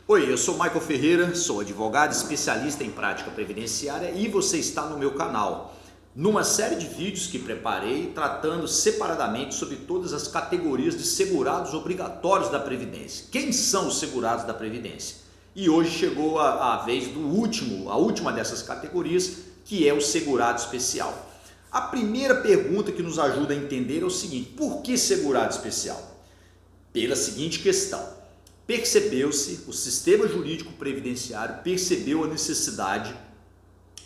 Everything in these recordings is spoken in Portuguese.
Oi, eu sou Michael Ferreira, sou advogado especialista em prática previdenciária e você está no meu canal, numa série de vídeos que preparei tratando separadamente sobre todas as categorias de segurados obrigatórios da Previdência. Quem são os segurados da Previdência? E hoje chegou a vez a última dessas categorias, que é o segurado especial. A primeira pergunta que nos ajuda a entender é o seguinte: por que segurado especial? Pela seguinte questão: percebeu-se, o sistema jurídico previdenciário percebeu a necessidade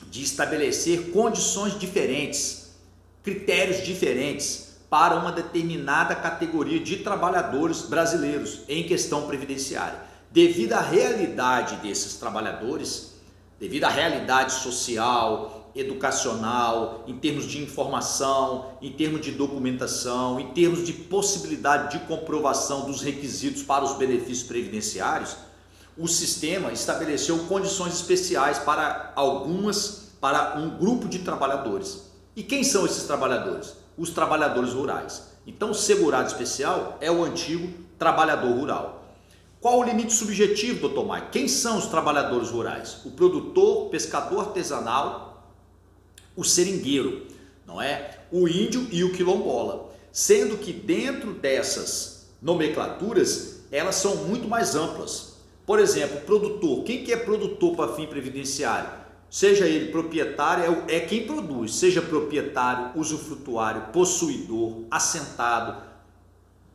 de estabelecer condições diferentes, critérios diferentes para uma determinada categoria de trabalhadores brasileiros em questão previdenciária. Devido à realidade desses trabalhadores, devido à realidade social, educacional, em termos de informação, em termos de documentação, em termos de possibilidade de comprovação dos requisitos para os benefícios previdenciários, o sistema estabeleceu condições especiais para um grupo de trabalhadores. E quem são esses trabalhadores? Os trabalhadores rurais. Então, o segurado especial é o antigo trabalhador rural. Qual o limite subjetivo, Dr. Mike? Quem são os trabalhadores rurais? O produtor, pescador artesanal, o seringueiro, não é? O índio e o quilombola. Sendo que dentro dessas nomenclaturas, elas são muito mais amplas. Por exemplo, produtor. Quem que é produtor para fim previdenciário? Seja ele proprietário, é quem produz. Seja proprietário, usufrutuário, possuidor, assentado,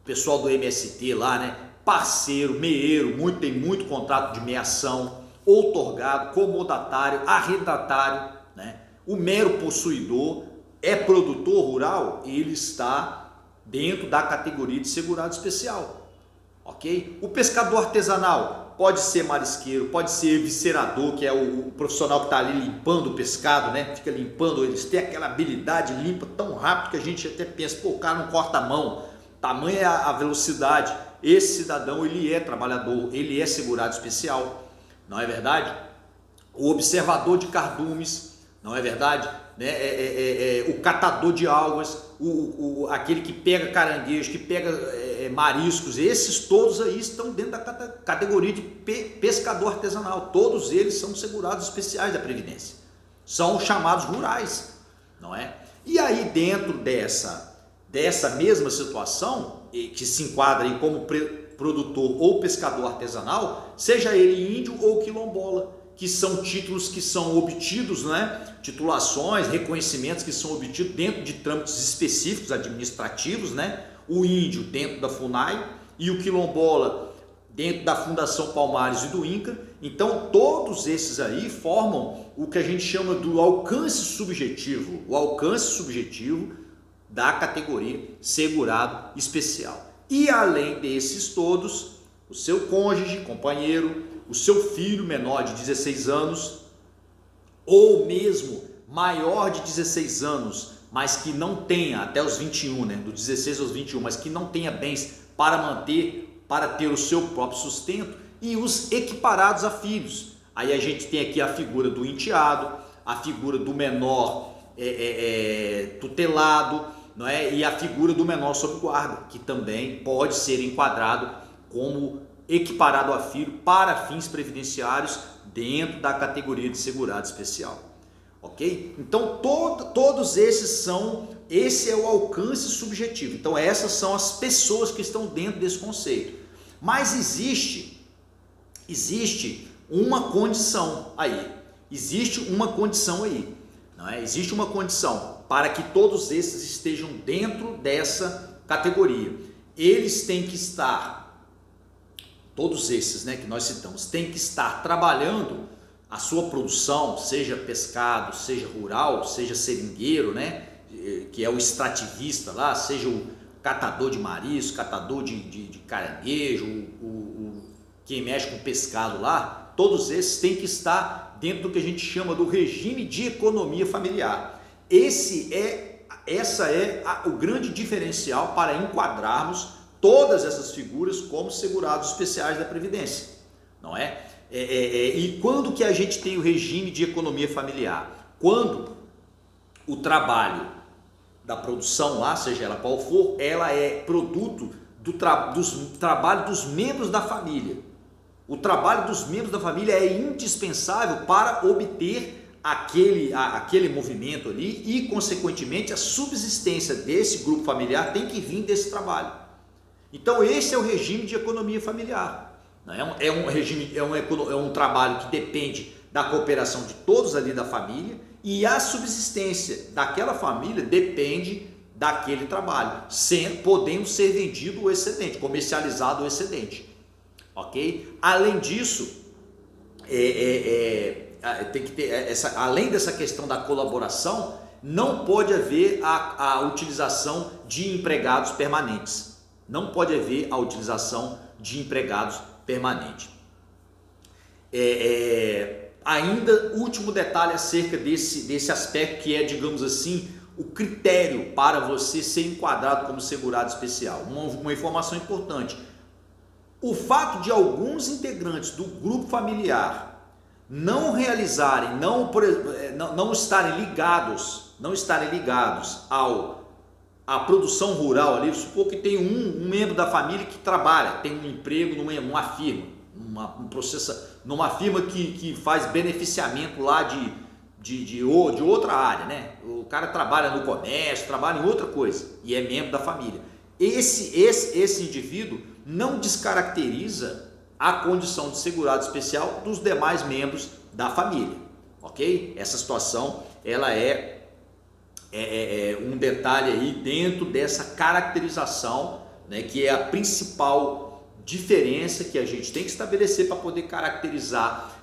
pessoal do MST lá, né? Parceiro, meeiro, tem muito contrato de meação, outorgado, comodatário, arrendatário, né? O mero possuidor é produtor rural, ele está dentro da categoria de segurado especial, ok? O pescador artesanal pode ser marisqueiro, pode ser viscerador, que é o profissional que está ali limpando o pescado, né? Fica limpando, eles têm aquela habilidade, limpa tão rápido que a gente até pensa, pô, o cara não corta a mão, tamanha é a velocidade. Esse cidadão, ele é trabalhador, ele é segurado especial, não é verdade? O observador de cardumes, não é verdade? O catador de algas, aquele que pega caranguejos, que pega mariscos, esses todos aí estão dentro da categoria de pescador artesanal. Todos eles são segurados especiais da Previdência. São chamados rurais, não é? E aí dentro dessa mesma situação, que se enquadra aí como produtor ou pescador artesanal, seja ele índio ou quilombola, que são títulos que são obtidos, né? Titulações, reconhecimentos que são obtidos dentro de trâmites específicos administrativos, né? O índio dentro da FUNAI e o quilombola dentro da Fundação Palmares e do INCRA. Então todos esses aí formam o que a gente chama do alcance subjetivo, da categoria segurado especial. E além desses todos, o seu cônjuge, companheiro, o seu filho menor de 16 anos, ou mesmo maior de 16 anos, mas que não tenha até os 21, né, do 16 aos 21, mas que não tenha bens para ter o seu próprio sustento, e os equiparados a filhos. Aí a gente tem aqui a figura do enteado, a figura do menor tutelado, não é? E a figura do menor sob guarda, que também pode ser enquadrado como equiparado a filho para fins previdenciários dentro da categoria de segurado especial, ok? Então todos esse é o alcance subjetivo. Então essas são as pessoas que estão dentro desse conceito. Mas existe uma condição aí, não é? Existe uma condição para que todos esses estejam dentro dessa categoria. Eles têm que estar, todos esses, né, que nós citamos, têm que estar trabalhando a sua produção, seja pescado, seja rural, seja seringueiro, né, que é o extrativista lá, seja o catador de marisco, catador de caranguejo, quem mexe com pescado lá, todos esses têm que estar dentro do que a gente chama do regime de economia familiar. Essa é o grande diferencial para enquadrarmos todas essas figuras como segurados especiais da Previdência, não é? E quando que a gente tem o regime de economia familiar? Quando o trabalho da produção lá, seja ela qual for, ela é produto do trabalho dos membros da família. O trabalho dos membros da família é indispensável para obter aquele movimento ali e, consequentemente, a subsistência desse grupo familiar tem que vir desse trabalho. Então, esse é o regime de economia familiar. É um trabalho que depende da cooperação de todos ali da família e a subsistência daquela família depende daquele trabalho, podendo ser vendido o excedente, comercializado o excedente. Ok? Além disso, tem que ter além dessa questão da colaboração, não pode haver a utilização de empregados permanentes. Não pode haver a utilização de empregados permanentes. Ainda, último detalhe acerca desse aspecto que é, digamos assim, o critério para você ser enquadrado como segurado especial. Uma informação importante. O fato de alguns integrantes do grupo familiar não realizarem, não estarem ligados à produção rural ali, supor que tem um membro da família que trabalha, tem um emprego numa firma, numa firma que faz beneficiamento lá de outra área, né? O cara trabalha no comércio, trabalha em outra coisa e é membro da família. Esse indivíduo não descaracteriza a condição de segurado especial dos demais membros da família, ok? Essa situação ela é um detalhe aí dentro dessa caracterização, né, que é a principal diferença que a gente tem que estabelecer para poder caracterizar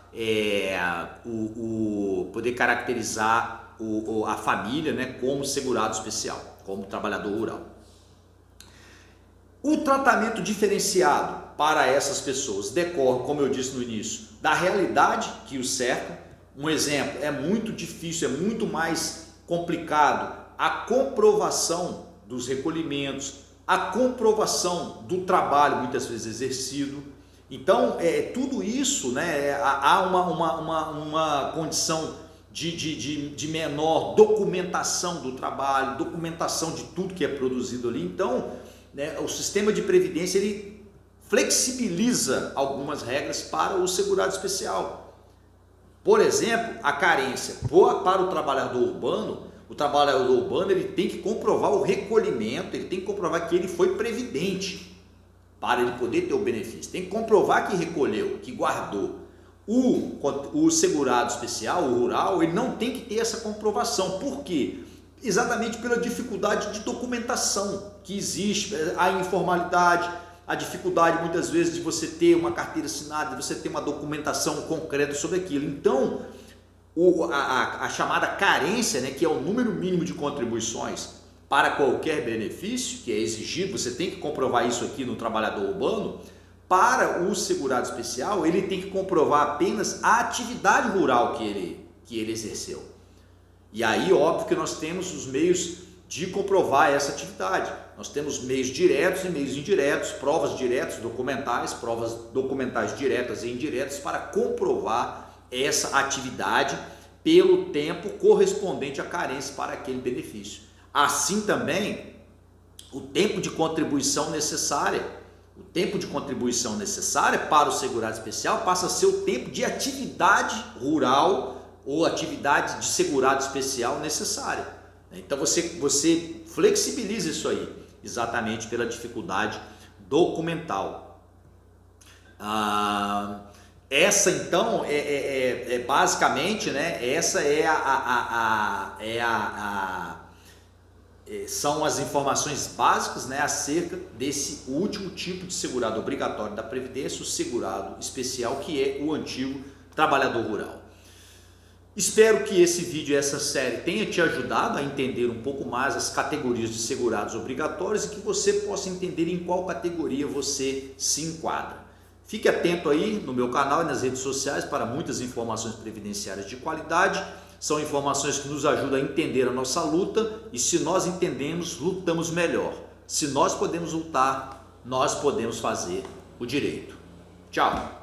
a família, né, como segurado especial, como trabalhador rural. O tratamento diferenciado para essas pessoas decorre, como eu disse no início, da realidade que os cerca. Um exemplo, é muito difícil, é muito mais complicado a comprovação dos recolhimentos, a comprovação do trabalho muitas vezes exercido. Então, tudo isso, né, há uma condição de menor documentação do trabalho, documentação de tudo que é produzido ali. Então, né, o sistema de previdência ele flexibiliza algumas regras para o segurado especial. Por exemplo, a carência para o trabalhador urbano. O trabalhador urbano ele tem que comprovar o recolhimento, ele tem que comprovar que ele foi previdente para ele poder ter o benefício. Tem que comprovar que recolheu, que guardou. O segurado especial, o rural, ele não tem que ter essa comprovação. Por quê? Exatamente pela dificuldade de documentação que existe, a informalidade, a dificuldade muitas vezes de você ter uma carteira assinada, de você ter uma documentação concreta sobre aquilo. Então, a chamada carência, né, que é o número mínimo de contribuições para qualquer benefício, que é exigido, você tem que comprovar isso aqui no trabalhador urbano. Para o segurado especial, ele tem que comprovar apenas a atividade rural que ele exerceu. E aí, óbvio que nós temos os meios de comprovar essa atividade. Nós temos meios diretos e meios indiretos, provas diretas documentais, provas documentais diretas e indiretas para comprovar essa atividade pelo tempo correspondente à carência para aquele benefício. Assim também, o tempo de contribuição necessária para o segurado especial passa a ser o tempo de atividade rural ou atividade de segurado especial necessária. Então você flexibiliza isso aí, exatamente pela dificuldade documental. Essa então basicamente, né? Essa são as informações básicas, né, acerca desse último tipo de segurado obrigatório da Previdência, o segurado especial, que é o antigo trabalhador rural. Espero que esse vídeo e essa série tenha te ajudado a entender um pouco mais as categorias de segurados obrigatórios e que você possa entender em qual categoria você se enquadra. Fique atento aí no meu canal e nas redes sociais para muitas informações previdenciárias de qualidade. São informações que nos ajudam a entender a nossa luta e se nós entendemos, lutamos melhor. Se nós podemos lutar, nós podemos fazer o direito. Tchau!